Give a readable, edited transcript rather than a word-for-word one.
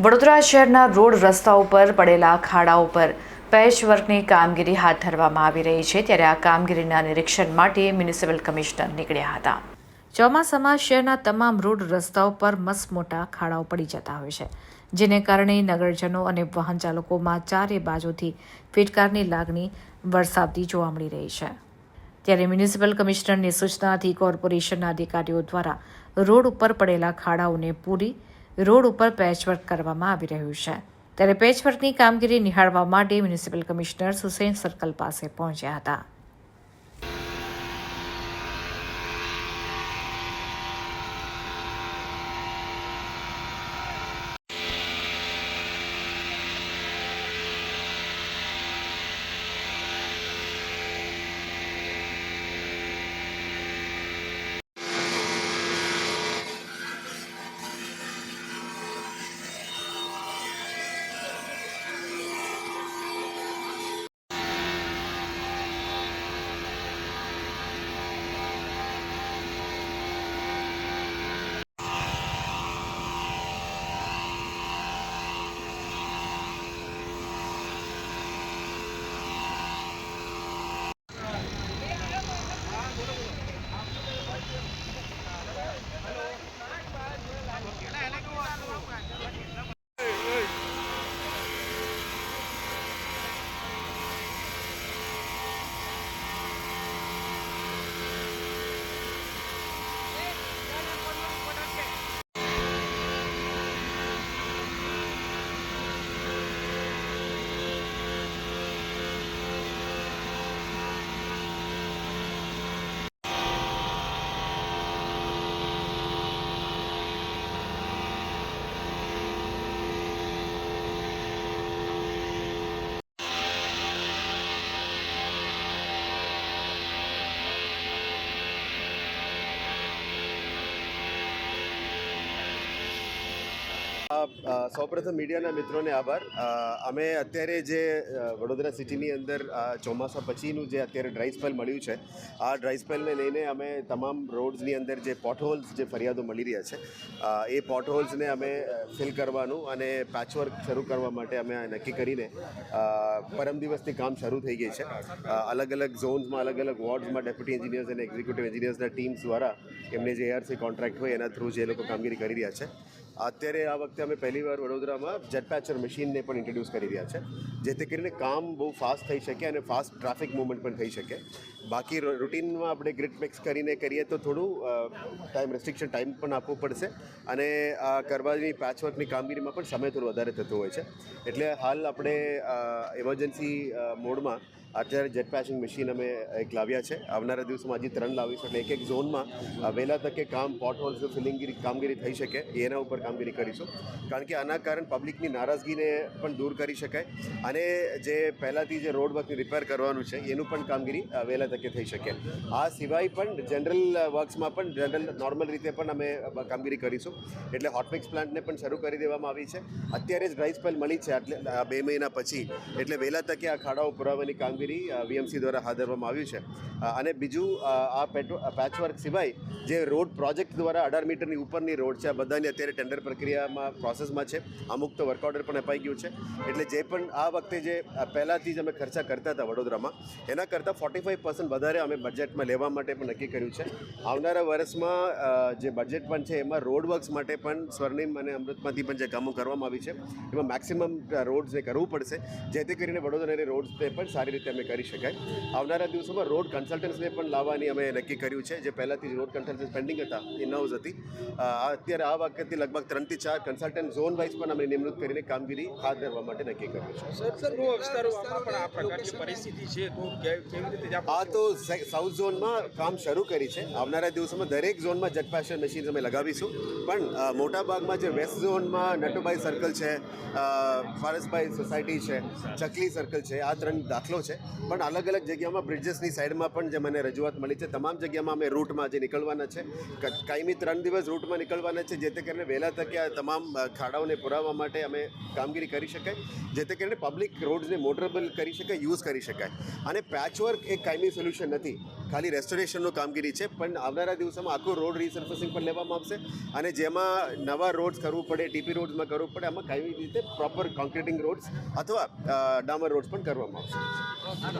વડોદરા શહેરના રોડ રસ્તાઓ પર પડેલા ખાડાઓ પર પેચવર્કની કામગીરી હાથ ધરવામાં આવી રહી છે, ત્યારે આ કામગીરીના નિરીક્ષણ માટે મ્યુનિસિપલ કમિશનર નીકળ્યા હતા। ચોમાસામાં શહેરના તમામ રોડ રસ્તાઓ પર મસમોટા ખાડાઓ પડી જતા હોય છે, જેને કારણે નગરજનો અને વાહન ચાલકોમાં ચારે બાજુથી ફિટકારની લાગણી વરસાવતી જોવા મળી રહી છે। ત્યારે મ્યુનિસિપલ કમિશનરની સૂચનાથી કોર્પોરેશનના અધિકારીઓ દ્વારા રોડ ઉપર પડેલા ખાડાઓને પૂરી રોડ ઉપર પેચવર્ક કરવામાં આવી રહ્યું છે। ત્યારે પેચવર્કની કામગીરી નિહાળવા માટે મ્યુનિસિપલ કમિશનર હુસેન સર્કલ પાસે પહોંચ્યા હતા। સૌપ્રથમ મીડિયાના મિત્રોને આભાર। અમે અત્યારે જે વડોદરા સિટીની અંદર ચોમાસા પછીનું જે અત્યારે ડ્રાય સ્પેલ મળ્યું છે, આ ડ્રાય સ્પેલને લઈને અમે તમામ રોડ્સની અંદર જે પોટહોલ્સ જે ફરિયાદો મળી રહ્યા છે, એ પોટહોલ્સને અમે ફિલ કરવાનું અને પેચવર્ક શરૂ કરવા માટે અમે નક્કી કરીને પરમ દિવસથી કામ શરૂ થઈ ગઈ છે। અલગ અલગ ઝોન્સમાં, અલગ અલગ વોર્ડ્સમાં ડેપ્યુટી એન્જિનિયર્સ અને એક્ઝિક્યુટિવ એન્જિનિયર્સના ટીમ્સ દ્વારા એમને જે એઆરસી કોન્ટ્રાક્ટ હોય એના થ્રુ જે એ લોકો કામગીરી કરી રહ્યા છે। અત્યારે આ વખતે અમે પહેલીવાર વડોદરામાં જેટ પેચર મશીનને પણ ઇન્ટ્રોડ્યુસ કરી રહ્યા છે, જેથી કરીને કામ બહુ ફાસ્ટ થઈ શકે અને ફાસ્ટ ટ્રાફિક મૂવમેન્ટ પણ થઈ શકે। બાકી રૂટીનમાં આપણે ગ્રીડ મિક્સ કરીને કરીએ તો થોડું ટાઈમ પણ આપવું પડશે અને આ કરવાની પેચવર્કની કામગીરીમાં પણ સમય થોડો વધારે થતો હોય છે। એટલે હાલ આપણે ઇમરજન્સી મોડમાં અત્યારે જેટ પેચિંગ મશીન અમે એક લાવ્યા છે। આવનારા દિવસોમાં હજી 3 લાવીશું, એટલે એક ઝોનમાં વહેલા તકે કામ પોટહોલ્સ ફિલિંગ કામગીરી થઈ શકે એના ઉપર કામગીરી કરીશું, કારણ કે આના કારણે પબ્લિકની નારાજગીને પણ દૂર કરી શકાય અને જે પહેલાંથી જે રોડ વર્કની રિપેર કરવાનું છે એનું પણ કામગીરી વહેલા તકે થઈ શકે। આ સિવાય પણ જનરલ વર્ક્સમાં પણ નોર્મલ રીતે પણ અમે કામગીરી કરીશું। એટલે હોટમિક્સ પ્લાન્ટને પણ શરૂ કરી દેવામાં આવી છે। અત્યારે જ ડ્રાય સ્પેલ મળી છે, એટલે 2 મહિના પછી, એટલે વહેલા તકે આ ખાડાઓ પુરાવાની કામગીરી વીએમસી દ્વારા હાથ ધરવામાં આવ્યું છે। અને બીજું આ પેચવર્ક સિવાય જે રોડ પ્રોજેક્ટ દ્વારા 18 મીટરની ઉપરની રોડ છે, આ બધાની અત્યારે ટેન્ડર પ્રક્રિયામાં પ્રોસેસમાં છે। અમુક તો વર્ક ઓર્ડર પણ અપાઈ ગયું છે। એટલે જે પણ આ વખતે જે પહેલાંથી જ અમે ખર્ચા કરતા હતા વડોદરામાં, એના કરતાં 45% વધારે અમે બજેટમાં લેવા માટે પણ નક્કી કર્યું છે। આવનારા વર્ષમાં જે બજેટ પણ છે એમાં રોડ વર્ક્સ માટે પણ સ્વર્ણિમ અને અમૃતમાંથી પણ જે કામો કરવામાં આવી છે એમાં મેક્સિમમ રોડ્સને કરવું પડશે, જેથી કરીને વડોદરાની રોડ્સને પણ સારી રીતે અમે કરી શકાય। આવનારા દિવસોમાં રોડ કન્સલ્ટન્ટ્સને પણ લાવવાની અમે નક્કી કર્યું છે। જે પહેલાંથી રોડ કન્સલ્ટન્સ પેન્ડિંગ હતા, ઇન હાઉસ હતી, અત્યારે આ વખતે લગભગ 3 થી 4 કન્સલ્ટન્ટ ઝોન વાઇઝ પણ અમે નિમણૂક કરીને કામગીરી હાથ ધરવા માટે નક્કી કર્યું છે। આ તો સાઉથ ઝોનમાં કામ શરૂ કરી છે। આવનારા દિવસોમાં દરેક ઝોનમાં જેટ પેચર મશીન અમે લગાવીશું, પણ મોટાભાગમાં જે વેસ્ટ ઝોનમાં નટુભાઈ સર્કલ છે, ફારસભાઈ સોસાયટી છે, ચકલી સર્કલ છે, આ 3 દાખલો છે। પણ અલગ અલગ જગ્યામાં બ્રિજેસની સાઈડમાં પણ જે મને રજૂઆત મળી છે, તમામ જગ્યામાં અમે રૂટમાં જે નીકળવાના છે, કાયમી 3 દિવસ રૂટમાં નીકળવાના છે, જેથી કરીને વહેલા તકે આ તમામ ખાડાઓને પુરાવવા માટે અમે કામગીરી કરી શકાય, જેથી કરીને પબ્લિક રોડ્સને મોટરેબલ કરી શકાય, યુઝ કરી શકાય। અને પેચવર્ક એક કાયમી સોલ્યુશન નથી। ખાલી રેસ્ટોરેશનનું કામગીરી છે, પણ આવનારા દિવસોમાં આખું રોડ રિસર્ફેસિંગ પણ લેવામાં આવશે અને જેમાં નવા રોડ્સ કરવું પડે, ટીપી રોડ્સમાં કરવું પડે, આમાં કઈ રીતે પ્રોપર કોન્ક્રીટિંગ રોડ્સ અથવા ડામર રોડ્સ પણ કરવામાં આવશે.